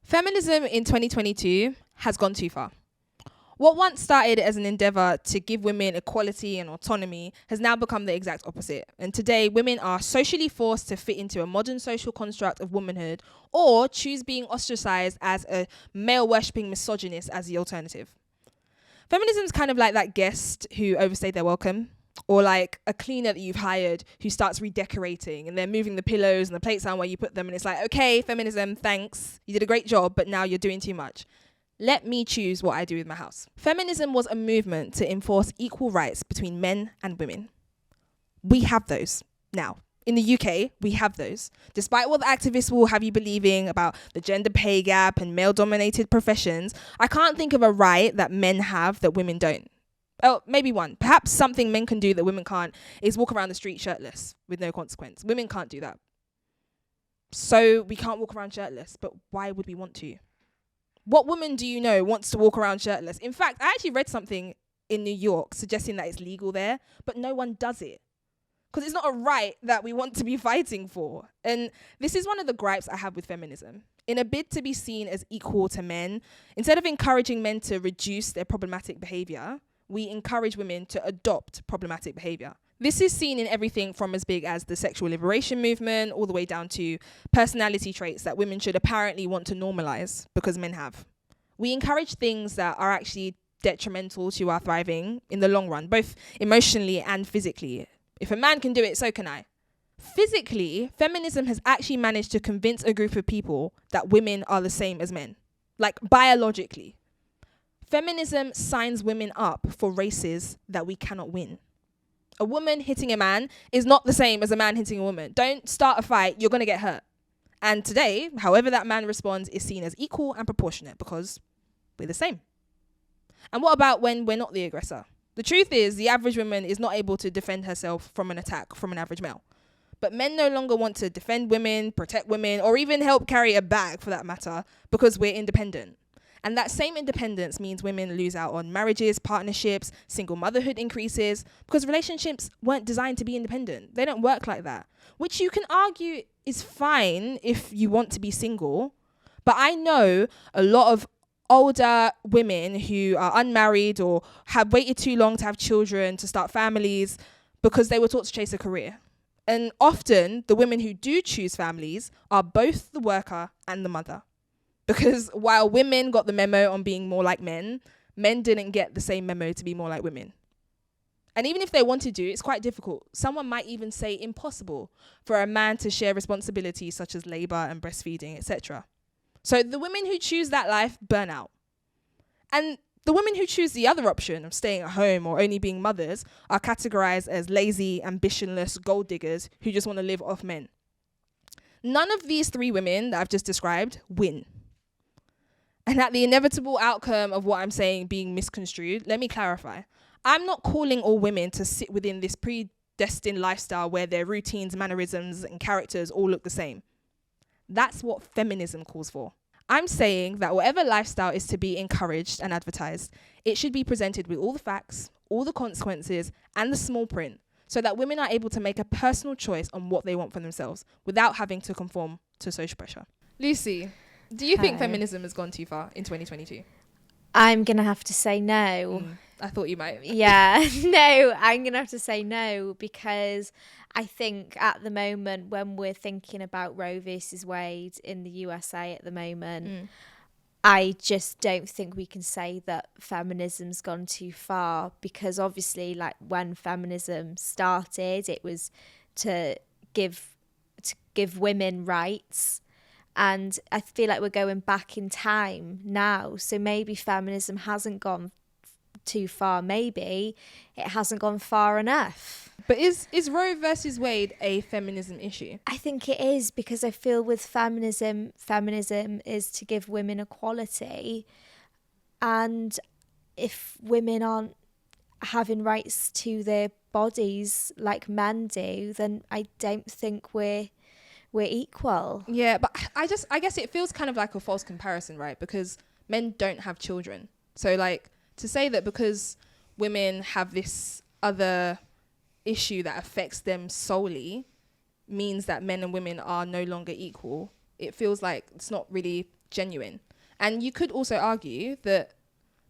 Feminism in 2022 has gone too far. What once started as an endeavour to give women equality and autonomy has now become the exact opposite. And today, women are socially forced to fit into a modern social construct of womanhood or choose being ostracised as a male-worshipping misogynist as the alternative. Feminism is kind of like that guest who overstayed their welcome, or like a cleaner that you've hired who starts redecorating and they're moving the pillows and the plates around where you put them, and it's like, okay, feminism, thanks, you did a great job, but now you're doing too much. Let me choose what I do with my house. Feminism was a movement to enforce equal rights between men and women. We have those now. In the UK, we have those. Despite what the activists will have you believing about the gender pay gap and male-dominated professions, I can't think of a right that men have that women don't. Oh, maybe one. Perhaps something men can do that women can't is walk around the street shirtless with no consequence. Women can't do that. So we can't walk around shirtless, but why would we want to? What woman do you know wants to walk around shirtless? In fact, I actually read something in New York suggesting that it's legal there, but no one does it. Because it's not a right that we want to be fighting for. And this is one of the gripes I have with feminism. In a bid to be seen as equal to men, instead of encouraging men to reduce their problematic behaviour, we encourage women to adopt problematic behaviour. This is seen in everything from as big as the sexual liberation movement all the way down to personality traits that women should apparently want to normalise because men have. We encourage things that are actually detrimental to our thriving in the long run, both emotionally and physically. If a man can do it, so can I. Physically, feminism has actually managed to convince a group of people that women are the same as men, like biologically. Feminism signs women up for races that we cannot win. A woman hitting a man is not the same as a man hitting a woman. Don't start a fight, you're going to get hurt. And today, however that man responds is seen as equal and proportionate because we're the same. And what about when we're not the aggressor? The truth is, the average woman is not able to defend herself from an attack from an average male. But men no longer want to defend women, protect women, or even help carry a bag for that matter because we're independent. And that same independence means women lose out on marriages, partnerships, single motherhood increases, because relationships weren't designed to be independent. They don't work like that, which you can argue is fine if you want to be single. But I know a lot of older women who are unmarried or have waited too long to have children, to start families, because they were taught to chase a career. And often the women who do choose families are both the worker and the mother. Because while women got the memo on being more like men, men didn't get the same memo to be more like women. And even if they wanted to, it's quite difficult. Someone might even say impossible for a man to share responsibilities such as labour and breastfeeding, etc. So the women who choose that life burn out. And the women who choose the other option of staying at home or only being mothers are categorised as lazy, ambitionless gold diggers who just want to live off men. None of these three women that I've just described win. And at the inevitable outcome of what I'm saying being misconstrued, let me clarify. I'm not calling all women to sit within this predestined lifestyle where their routines, mannerisms, and characters all look the same. That's what feminism calls for. I'm saying that whatever lifestyle is to be encouraged and advertised, it should be presented with all the facts, all the consequences, and the small print, so that women are able to make a personal choice on what they want for themselves without having to conform to social pressure. Lucy, do you think feminism has gone too far in 2022? I'm going to have to say no. I thought you might. Yeah, no, I'm going to have to say no, because I think at the moment when we're thinking about Roe versus Wade in the USA at the moment, I just don't think we can say that feminism's gone too far, because obviously like when feminism started, it was to give women rights. And I feel like we're going back in time now. So maybe feminism hasn't gone too far. Maybe it hasn't gone far enough. But is Roe versus Wade a feminism issue? I think it is, because I feel with feminism is to give women equality. And if women aren't having rights to their bodies like men do, then I don't think we're equal. Yeah, but I guess it feels kind of like a false comparison, right? Because men don't have children. So like to say that because women have this other issue that affects them solely means that men and women are no longer equal, it feels like it's not really genuine. And you could also argue that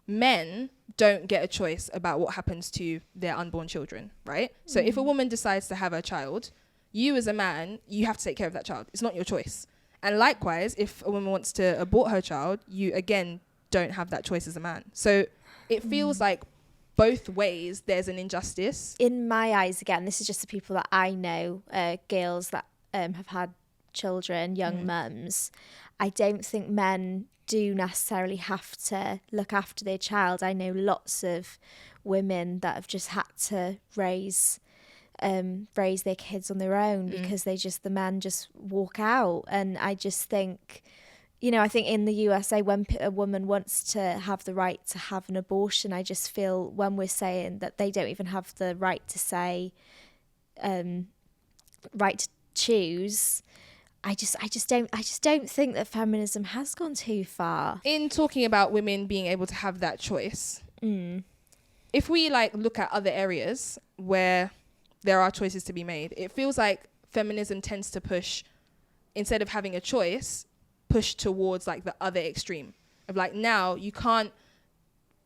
men don't get a choice about what happens to their unborn children, right? So if a woman decides to have a child, you as a man, you have to take care of that child. It's not your choice. And likewise, if a woman wants to abort her child, you again don't have that choice as a man. So it feels like both ways there's an injustice. In my eyes, again, this is just the people that I know, girls that have had children, young mums. I don't think men do necessarily have to look after their child. I know lots of women that have just had to raise their kids on their own because the men just walk out. And I just think, you know, I think in the USA, when a woman wants to have the right to have an abortion, I just feel when we're saying that they don't even have the right to say, right to choose, I just don't think that feminism has gone too far. In talking about women being able to have that choice, if we like look at other areas where there are choices to be made, it feels like feminism tends to push, instead of having a choice, push towards like the other extreme of like, now you can't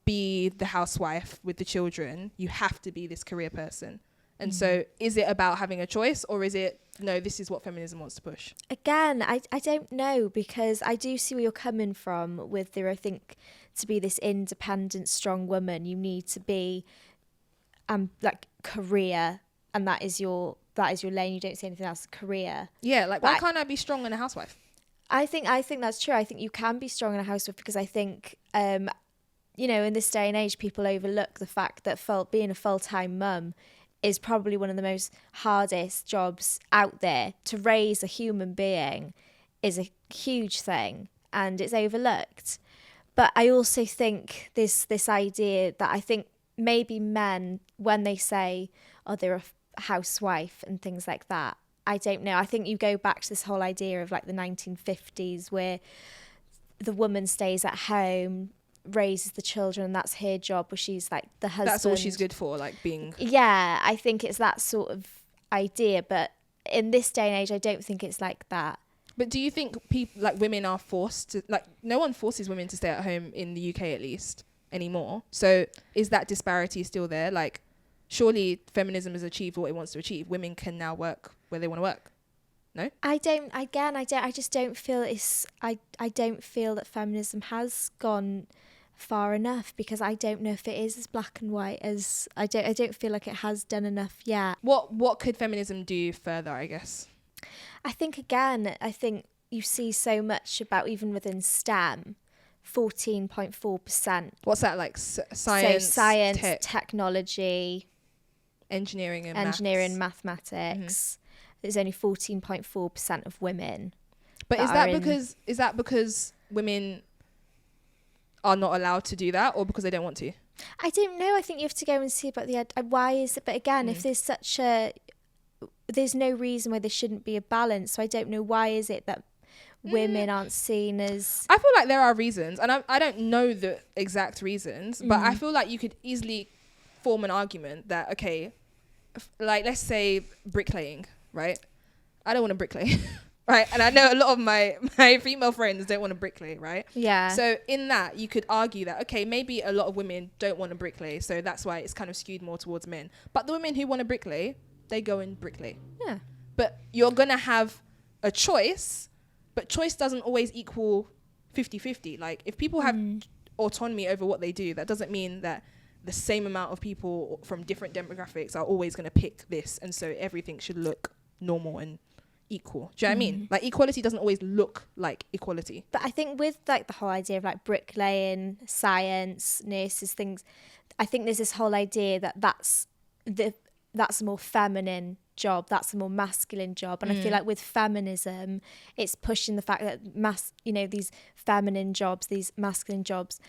be the housewife with the children, you have to be this career person. And so is it about having a choice, or is it, no, this is what feminism wants to push? Again, I don't know, because I do see where you're coming from with there. I think to be this independent, strong woman, you need to be like career, and that is your lane. You don't say anything else. Career. Yeah, like why can't I be strong and a housewife? I think that's true. I think you can be strong in a housewife, because I think you know, in this day and age, people overlook the fact that being a full-time mum is probably one of the most hardest jobs out there. To raise a human being is a huge thing, and it's overlooked. But I also think this idea that I think maybe men, when they say, oh, they're a housewife and things like that, I don't know. I think you go back to this whole idea of like the 1950s where the woman stays at home, raises the children, and that's her job, where she's like the husband. That's all she's good for, like being... Yeah, I think it's that sort of idea. But in this day and age, I don't think it's like that. But do you think people, like women are forced to, like no one forces women to stay at home in the UK at least anymore. So is that disparity still there? Like surely feminism has achieved what it wants to achieve. Women can now work where they want to work. No? I just don't feel I don't feel that feminism has gone far enough, because I don't know if it is as black and white as I don't feel like it has done enough yet. What could feminism do further, I guess? I think you see so much about, even within STEM, 14.4%. What's that, like science, technology, engineering, mathematics. There's only 14.4% of women. But is that because women are not allowed to do that, or because they don't want to? I don't know. I think you have to go and see about why is it. But again, if there's no reason why there shouldn't be a balance. So I don't know, why is it that women aren't seen as... I feel like there are reasons, and I don't know the exact reasons, but I feel like you could easily form an argument that, okay, like let's say bricklaying, right? I don't want to bricklay. Right, and I know a lot of my female friends don't want to bricklay, right? Yeah. So in that, you could argue that, okay, maybe a lot of women don't want to bricklay, so that's why it's kind of skewed more towards men. But the women who want to bricklay, they go and bricklay. Yeah. But you're going to have a choice, but choice doesn't always equal 50-50. Like, if people have autonomy over what they do, that doesn't mean that the same amount of people from different demographics are always going to pick this, and so everything should look normal and equal. Do you know what I mean? Like, equality doesn't always look like equality. But I think with like the whole idea of like bricklaying, science, nurses, things, I think there's this whole idea that that's a more feminine job, that's a more masculine job. And I feel like with feminism, it's pushing the fact that these feminine jobs, these masculine jobs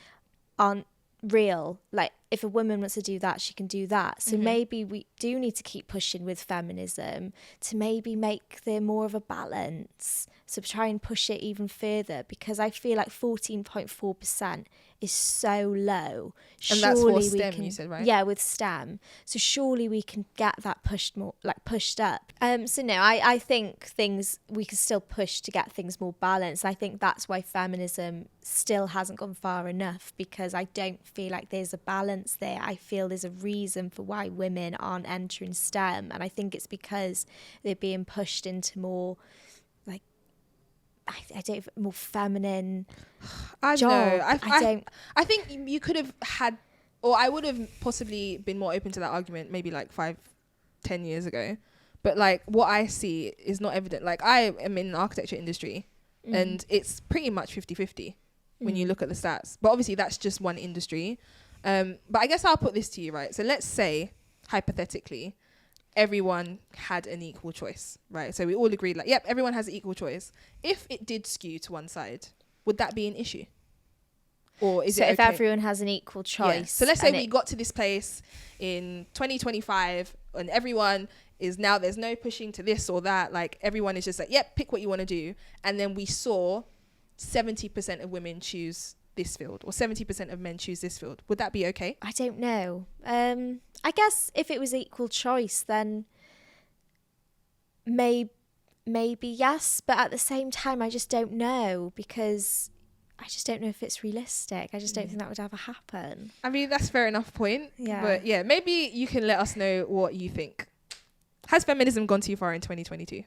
aren't real. Like, if a woman wants to do that, she can do that. So maybe we do need to keep pushing with feminism to maybe make there more of a balance. So try and push it even further, because I feel like 14.4% is so low. And that's for STEM, you said, right? Yeah, with STEM. So surely we can get that pushed up. So no, I think we can still push to get things more balanced. I think that's why feminism still hasn't gone far enough, because I don't feel like there's a balance there. I feel there's a reason for why women aren't entering STEM, and I think it's because they're being pushed into more, like, I don't, more feminine I job. know. I think you could have had, or I would have possibly been more open to that argument maybe like 5-10 years ago. But like what I see is not evident. Like I am in the architecture industry and it's pretty much 50-50 when you look at the stats. But obviously that's just one industry. But I guess I'll put this to you, right? So let's say, hypothetically, everyone had an equal choice, right? So we all agreed, like, yep, everyone has an equal choice. If it did skew to one side, would that be an issue? Or is it okay? So if everyone has an equal choice. Yeah. So let's say we got to this place in 2025 and everyone is now, there's no pushing to this or that. Like everyone is just like, yep, pick what you want to do. And then we saw 70% of women choose this field or 70% of men choose this field. Would that be okay? I don't know. I guess if it was equal choice, then maybe yes. But at the same time, I just don't know, because I just don't know if it's realistic. I just don't think that would ever happen. I mean, that's fair enough point. Yeah. But yeah, maybe you can let us know what you think. Has feminism gone too far in 2022?